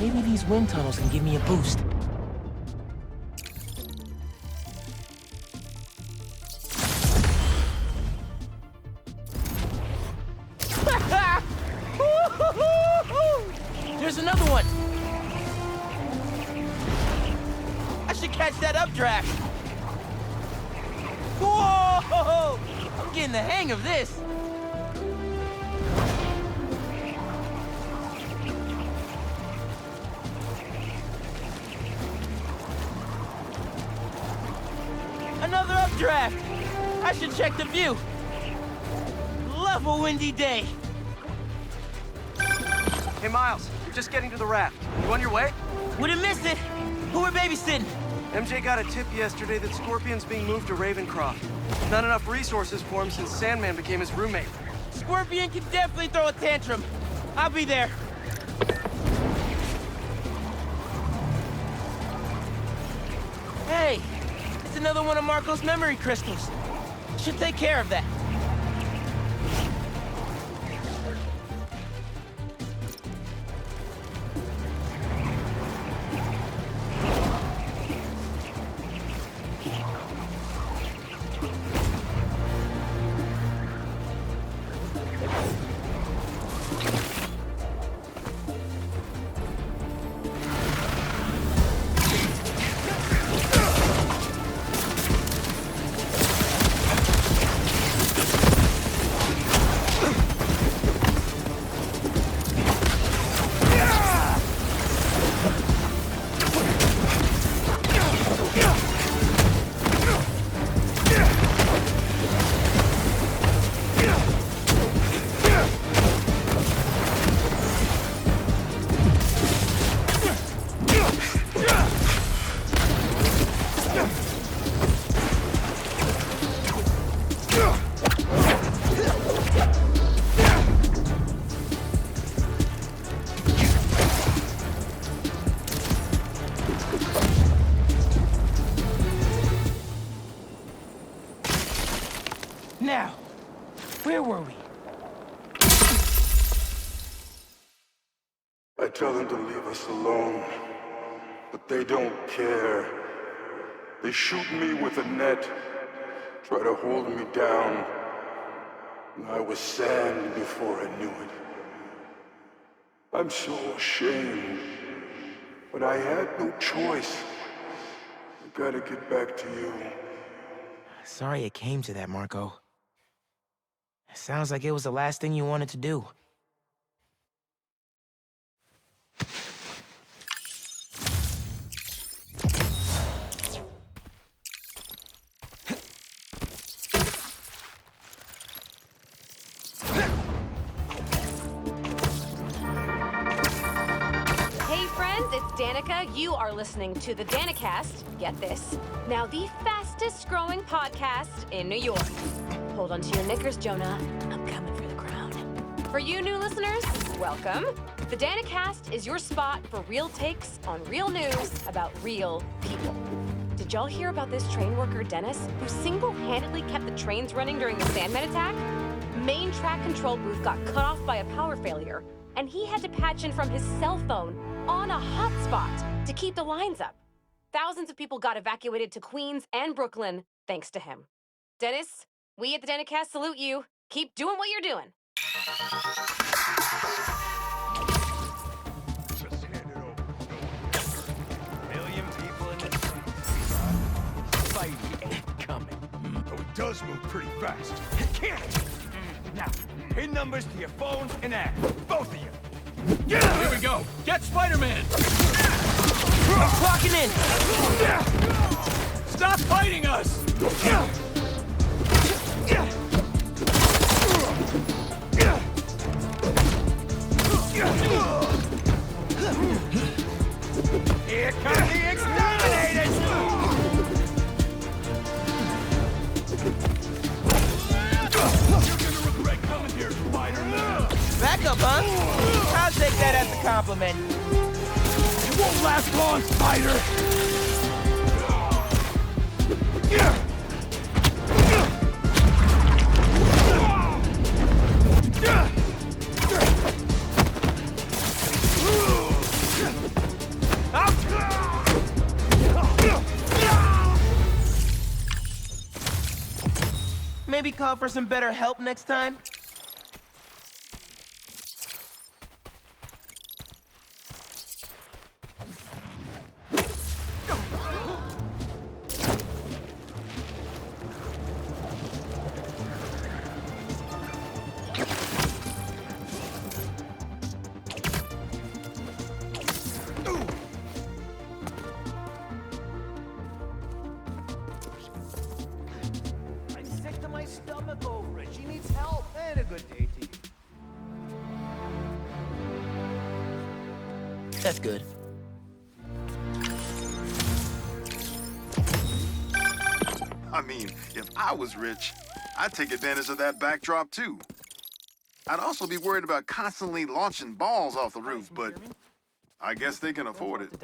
Maybe these wind tunnels can give me a boost. There's another one! I should catch that updraft! Whoa! I'm getting the hang of this! Another updraft! I should check the view! Love a windy day! Hey, Miles, you're just getting to the raft. You on your way? Wouldn't miss it! Who are babysitting? MJ got a tip yesterday that Scorpion's being moved to Ravencroft. Not enough resources for him since Sandman became his roommate. Scorpion can definitely throw a tantrum. I'll be there. Hey, it's another one of Markos' memory crystals. Should take care of that. Now, where were we? I tell them to leave us alone, but they don't care. They shoot me with a net, try to hold me down, and I was sand before I knew it. I'm so ashamed, but I had no choice. I gotta get back to you. Sorry it came to that, Marko. Sounds like it was the last thing you wanted to do. Hey friends, it's Danica. You are listening to the Danicast. Get this. Now the fastest growing podcast in New York. Hold on to your knickers, Jonah. I'm coming for the crown. For you new listeners, welcome. The Danicast is your spot for real takes on real news about real people. Did y'all hear about this train worker, Dennis, who single-handedly kept the trains running during the Sandman attack? Main track control booth got cut off by a power failure, and he had to patch in from his cell phone on a hotspot to keep the lines up. Thousands of people got evacuated to Queens and Brooklyn thanks to him. Dennis, we at the Danicast salute you. Keep doing what you're doing. Just hand it over. Million people in the fight ain't coming. Though it does move pretty fast. It can't! Now, pin numbers to your phones and add. Both of you. Yeah! Here we go! Get Spider-Man! I'm clocking in! Stop fighting us! Here come the exterminators! You're gonna regret coming here, Spider-Man! Back up, huh? I'll take that as a compliment. It won't last long, Spider! Maybe call for some better help next time? Stomach over it. She needs help and a good day to you. That's good. I mean, if I was rich, I'd take advantage of that backdrop too. I'd also be worried about constantly launching balls off the roof, but I guess they can afford it.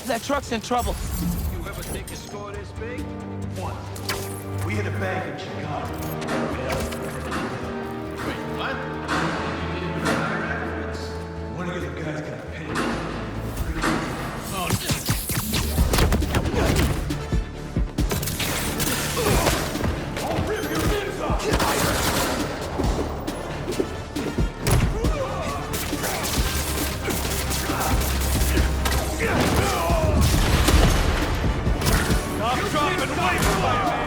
That truck's in trouble. You ever think a score this big? One. We hit a bank in Chicago. Wait, what? One of the guys got paid. Oh, I'll rip your limbs off! Stop dropping away from my man!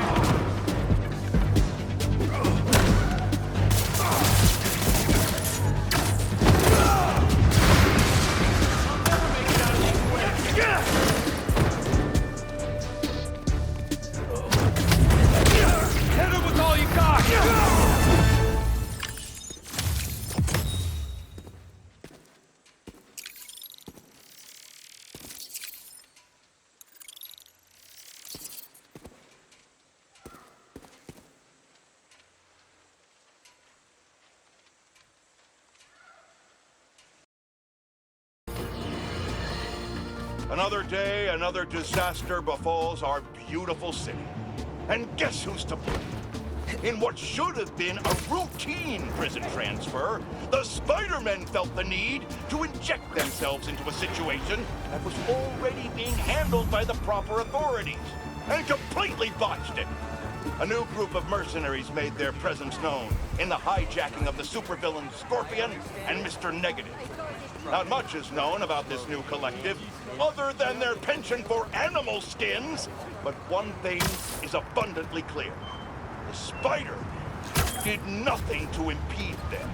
Hit him with all you got! Another day, another disaster befalls our beautiful city. And guess who's to blame? In what should have been a routine prison transfer, the Spider-Men felt the need to inject themselves into a situation that was already being handled by the proper authorities, and completely botched it. A new group of mercenaries made their presence known in the hijacking of the supervillain Scorpion and Mr. Negative. Not much is known about this new collective, other than their penchant for animal skins, but one thing is abundantly clear. The Spider did nothing to impede them.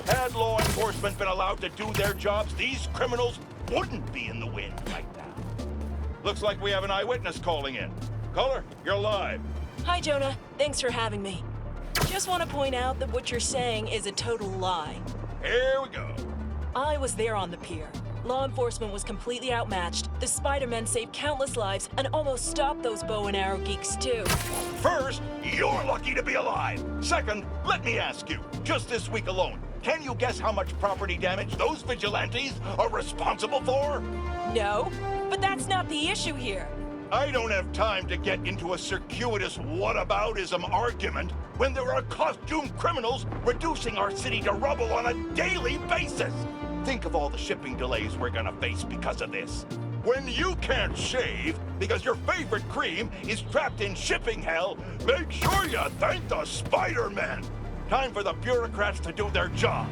Had law enforcement been allowed to do their jobs, these criminals wouldn't be in the wind right now. Looks like we have an eyewitness calling in. Caller, you're live. Hi, Jonah. Thanks for having me. Just want to point out that what you're saying is a total lie. Here we go. I was there on the pier. Law enforcement was completely outmatched. The Spider-Men saved countless lives and almost stopped those bow and arrow geeks, too. First, you're lucky to be alive. Second, let me ask you, just this week alone, can you guess how much property damage those vigilantes are responsible for? No, but that's not the issue here. I don't have time to get into a circuitous whataboutism argument when there are costumed criminals reducing our city to rubble on a daily basis. Think of all the shipping delays we're gonna face because of this. When you can't shave because your favorite cream is trapped in shipping hell, make sure you thank the Spider-Men. Time for the bureaucrats to do their job.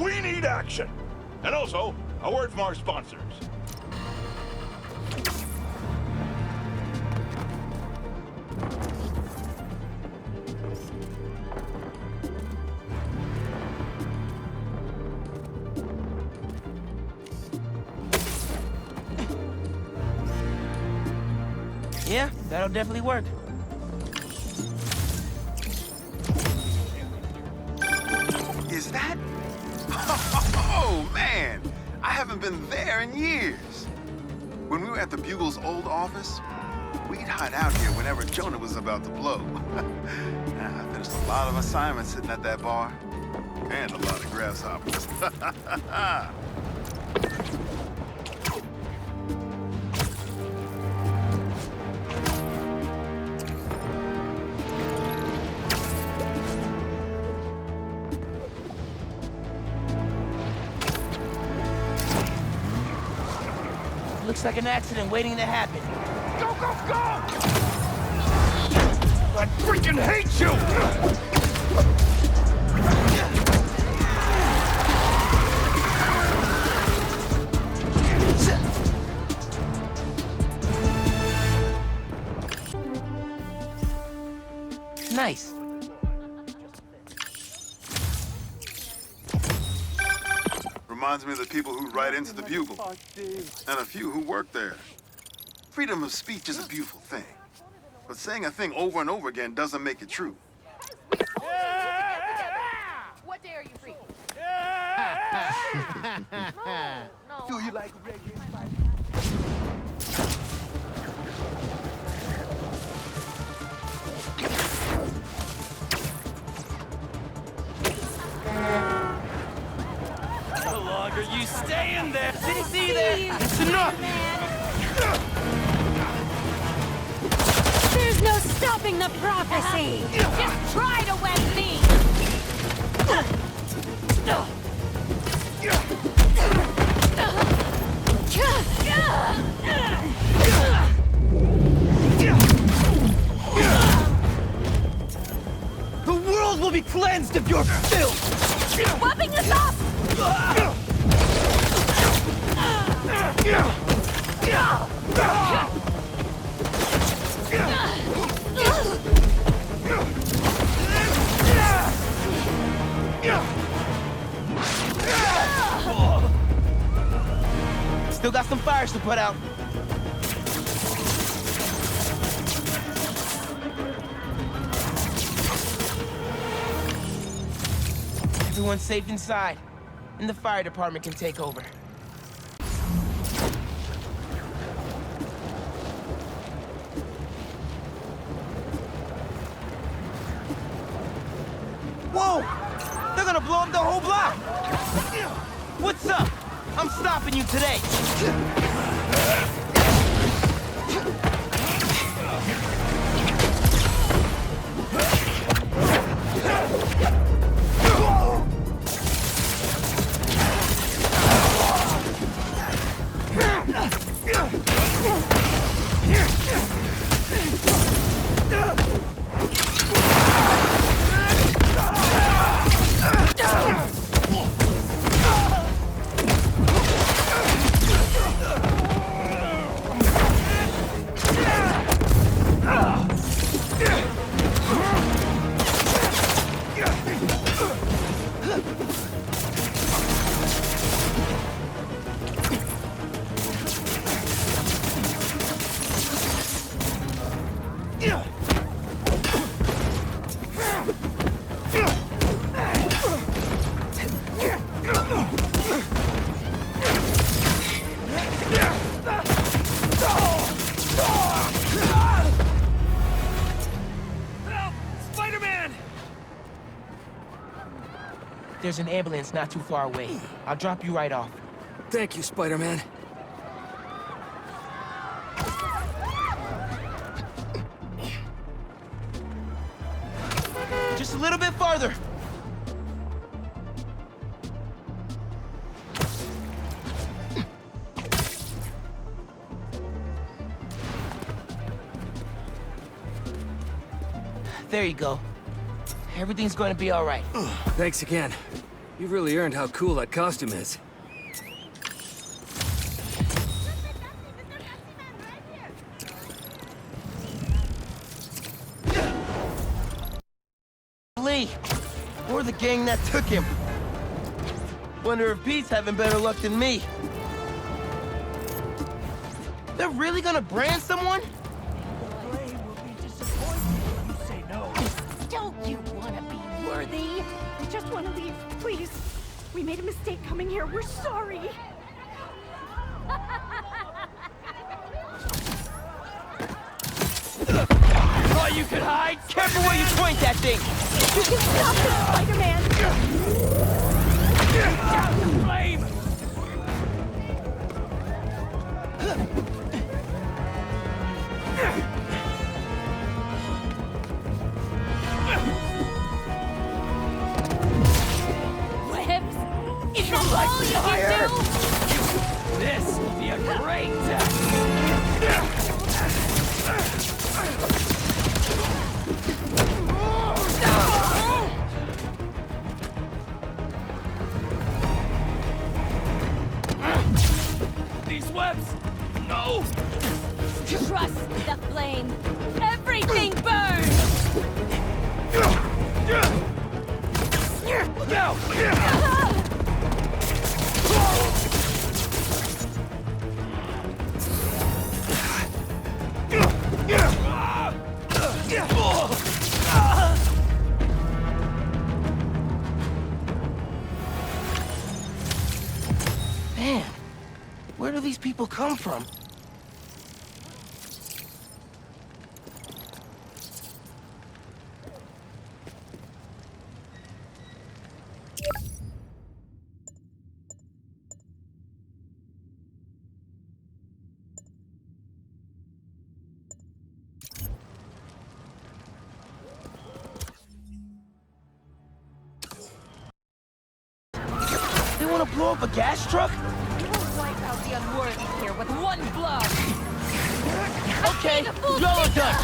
We need action. And also, a word from our sponsors. Yeah, that'll definitely work. Is that? Oh, man! I haven't been there in years. When we were at the Bugle's old office, we'd hide out here whenever Jonah was about to blow. I finished a lot of assignments sitting at that bar. And a lot of grasshoppers. Looks like an accident waiting to happen. Go, go, go! I freaking hate you! Nice. Reminds me of the people who write into the Bugle, and a few who work there. Freedom of speech is a beautiful thing, but saying a thing over and over again doesn't make it true. What day are you free? Do you like reggae? The longer you stay in there, see there, it's enough. There's no stopping the prophecy! Just try to wed me! The world will be cleansed of your filth. Whopping us up! Still got some fires to put out. Everyone's safe inside, and the fire department can take over. Whoa! They're gonna blow up the whole block! What's up? I'm stopping you today! There's an ambulance not too far away. I'll drop you right off. Thank you, Spider-Man. Just a little bit farther. There you go. Everything's going to be all right. Thanks again. You've really earned how cool that costume is. Lee, or the gang that took him. Wonder if Pete's having better luck than me. They're really gonna brand someone? Don't you want to be worthy? I just want to leave, please. We made a mistake coming here. We're sorry. Oh, thought you could hide? Careful where you point that thing! You can stop this, Spider-Man! Down the flame! Webs? Is that all you can do? This will be a great test! These webs! No! Trust the flame. Everything burns! Look out! Man, where do these people come from? They want to blow up a gas truck? You will wipe out the unworthy here with one blow! Okay, y'all are done.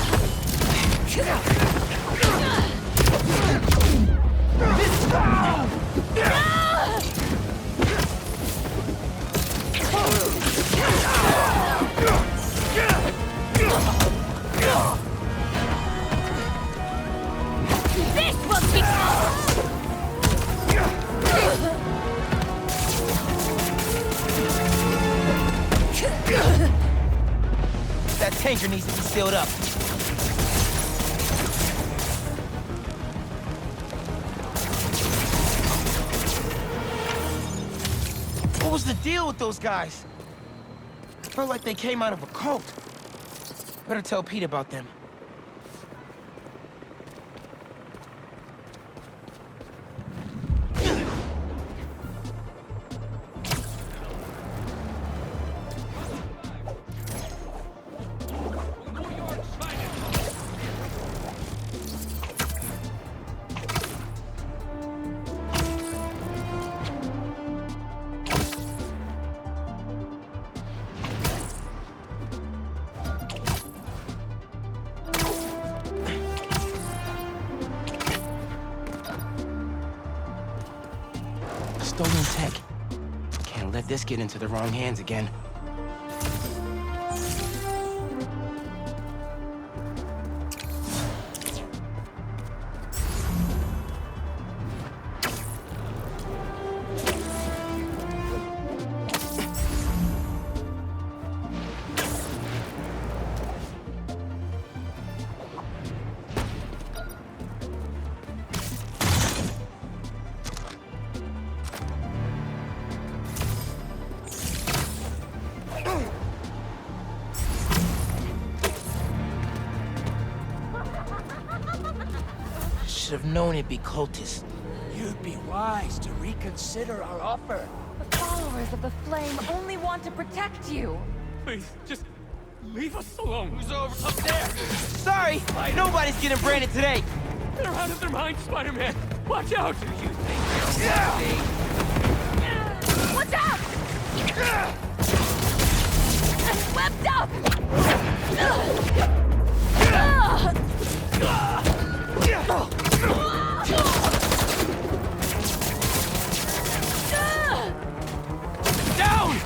This will be... That tanker needs to be sealed up. What was the deal with those guys? I felt like they came out of a cult. Better tell Pete about them. Stolen tech. Can't let this get into the wrong hands again. Should have known it'd be cultists. You'd be wise to reconsider our offer. The followers of the flame only want to protect you. Please, just leave us alone. Who's over up there? Sorry, nobody's getting branded today. They're out of their minds, Spider-Man. Watch out! Do you think Watch out! Webbed up! down?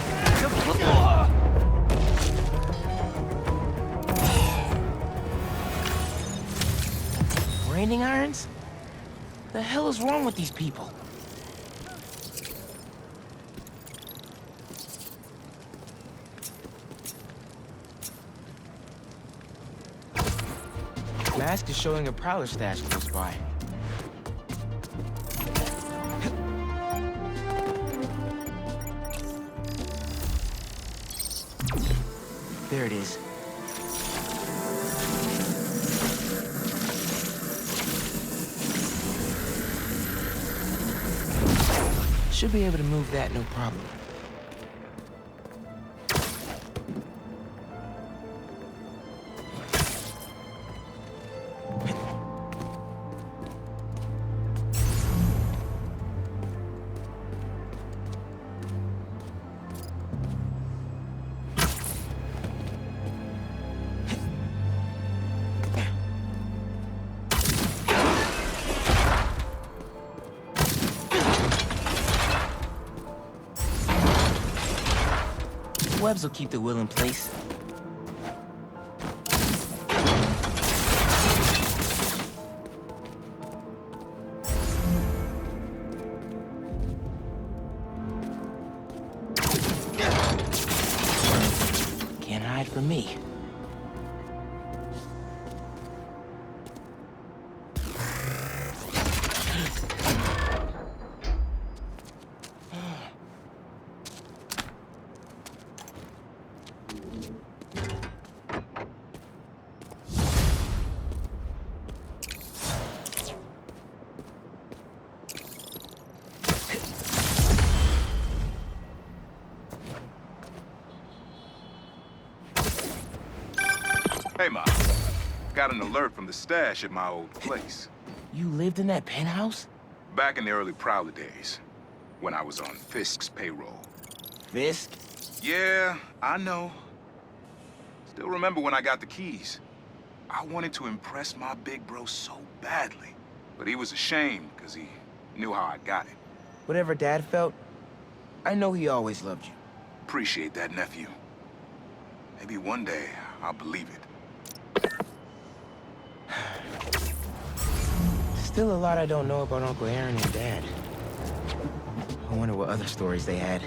Branding irons? The hell is wrong with these people? Mask is showing a Prowler stash close by. There it is. Should be able to move that no problem. Webs will keep the wheel in place. Can't hide from me. Hey, Ma. Got an alert from the stash at my old place. You lived in that penthouse? Back in the early Prowler days, when I was on Fisk's payroll. Fisk? Yeah, I know. Still remember when I got the keys. I wanted to impress my big bro so badly. But he was ashamed because he knew how I got it. Whatever Dad felt, I know he always loved you. Appreciate that, nephew. Maybe one day I'll believe it. Still a lot I don't know about Uncle Aaron and Dad. I wonder what other stories they had.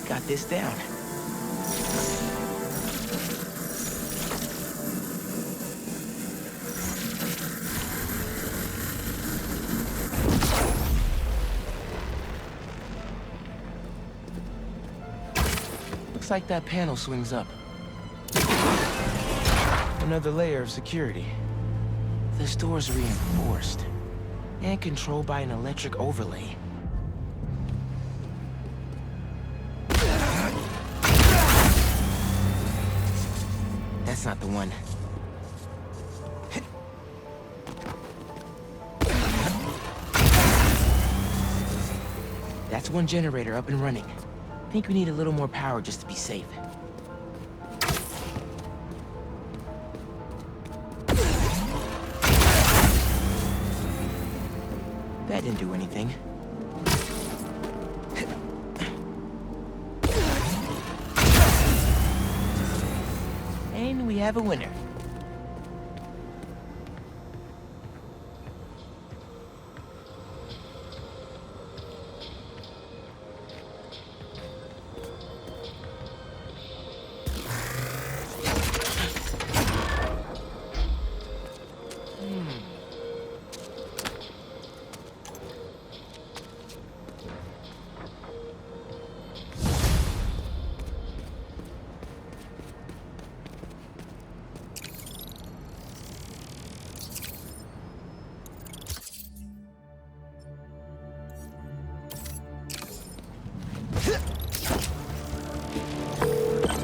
Got this down. Looks like that panel swings up. Another layer of security. This door's reinforced and controlled by an electric overlay. That's not the one. That's one generator up and running. Think we need a little more power just to be safe. That didn't do anything. And we have a winner.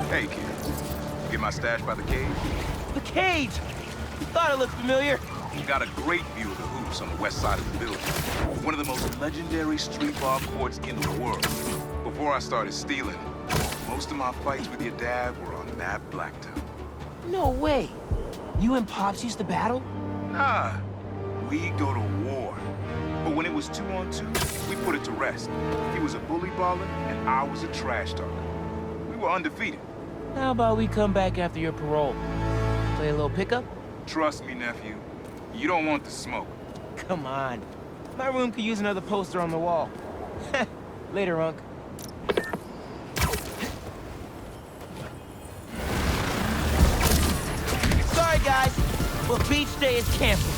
Hey, kid. Get my stash by the cage? The cage! Thought it looked familiar. Got a great view of the hoops on the west side of the building. One of the most legendary street ball courts in the world. Before I started stealing, most of my fights with your dad were on that blacktop. No way. You and Pops used to battle? Nah, we go to war. But when it was 2-on-2, we put it to rest. He was a bully baller, and I was a trash talker. We were undefeated. How about we come back after your parole? Play a little pickup? Trust me, nephew. You don't want the smoke. Come on. My room could use another poster on the wall. Later, Unc. Sorry, guys. But beach day is canceled.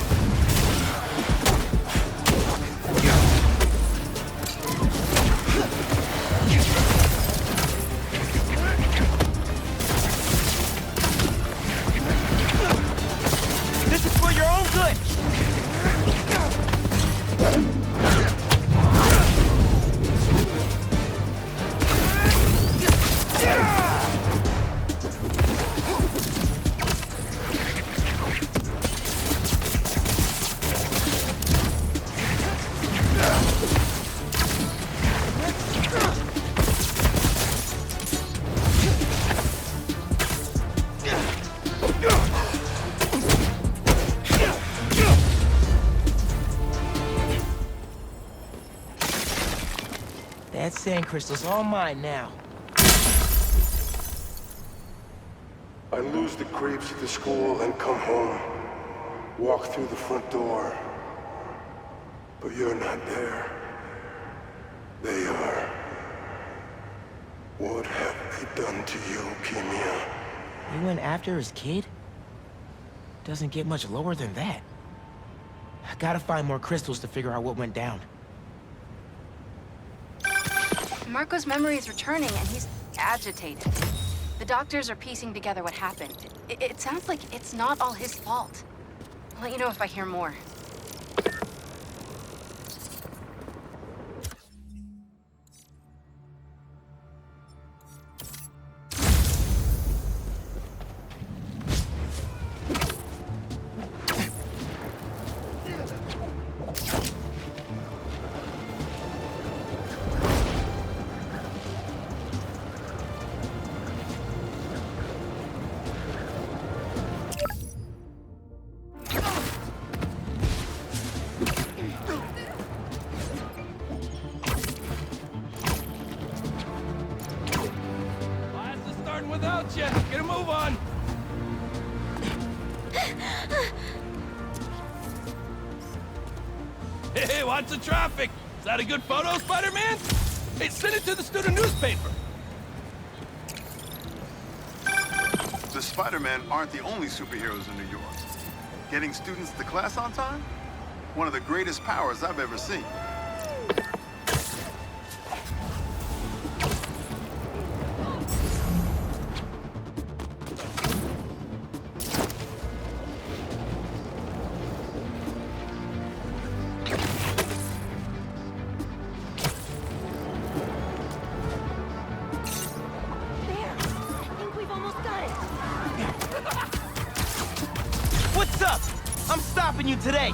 This is for your own good. That sand crystal's all mine now. I lose the creeps at the school and come home. Walk through the front door. But you're not there. They are. What have they done to you, Kimia? He went after his kid? Doesn't get much lower than that. I gotta find more crystals to figure out what went down. Markos' memory is returning, and he's agitated. The doctors are piecing together what happened. It sounds like it's not all his fault. I'll let you know if I hear more. Without you, get a move on. Hey, what's the traffic? Is that a good photo, Spider-Man? Hey, send it to the student newspaper. The Spider-Men aren't the only superheroes in New York. Getting students to class on time? One of the greatest powers I've ever seen. What's up? I'm stopping you today.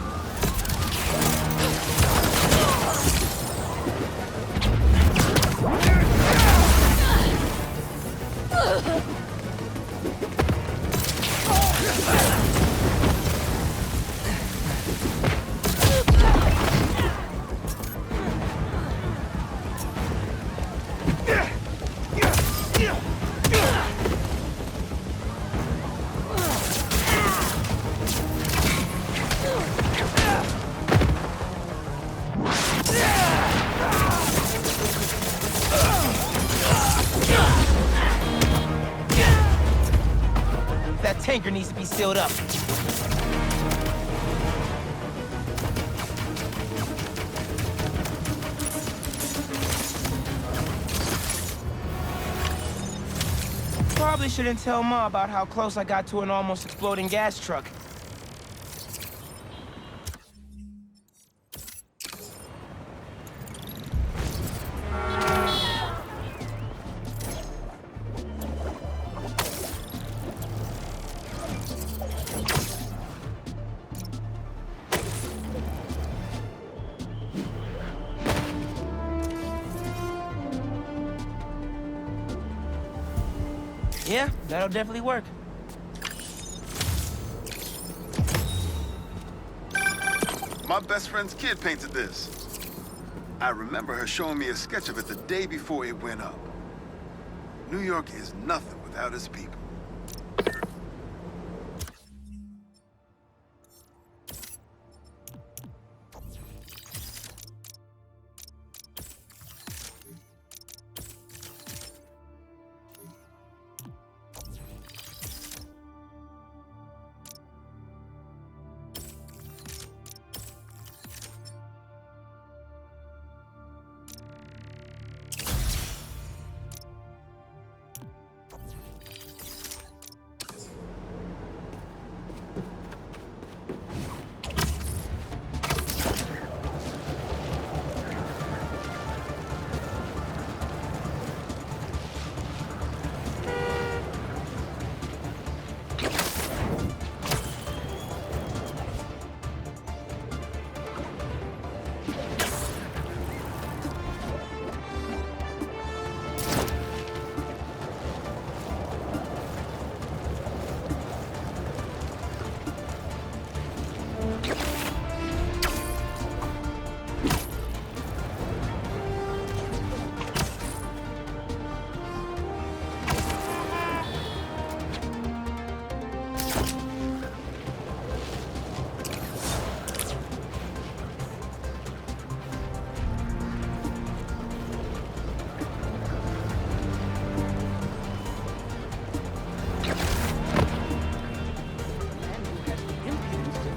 That tanker needs to be sealed up. Probably shouldn't tell Ma about how close I got to an almost exploding gas truck. Yeah, that'll definitely work. My best friend's kid painted this. I remember her showing me a sketch of it the day before it went up. New York is nothing without its people.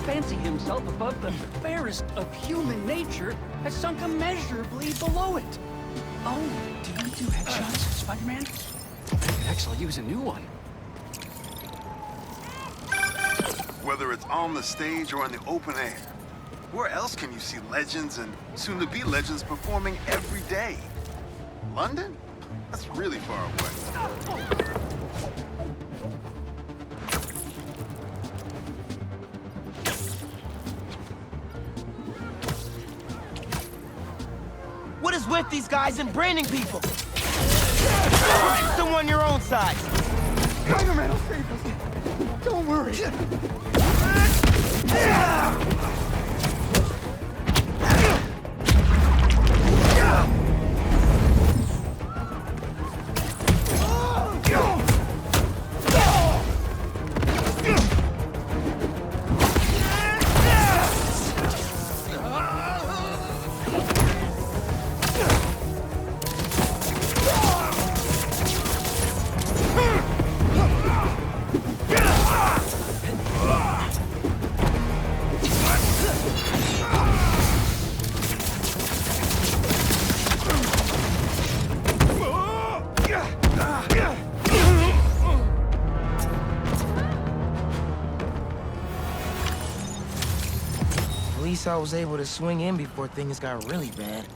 Fancy himself above the fairest of human nature has sunk immeasurably below it. Oh, do you do headshots, Spider-Man? I could actually use a new one. Whether it's on the stage or in the open air, where else can you see legends and soon-to-be legends performing every day? London? That's really far away. What is with these guys and branding people? Find someone your own size. Spider-Man will save us. Don't worry. At least I was able to swing in before things got really bad.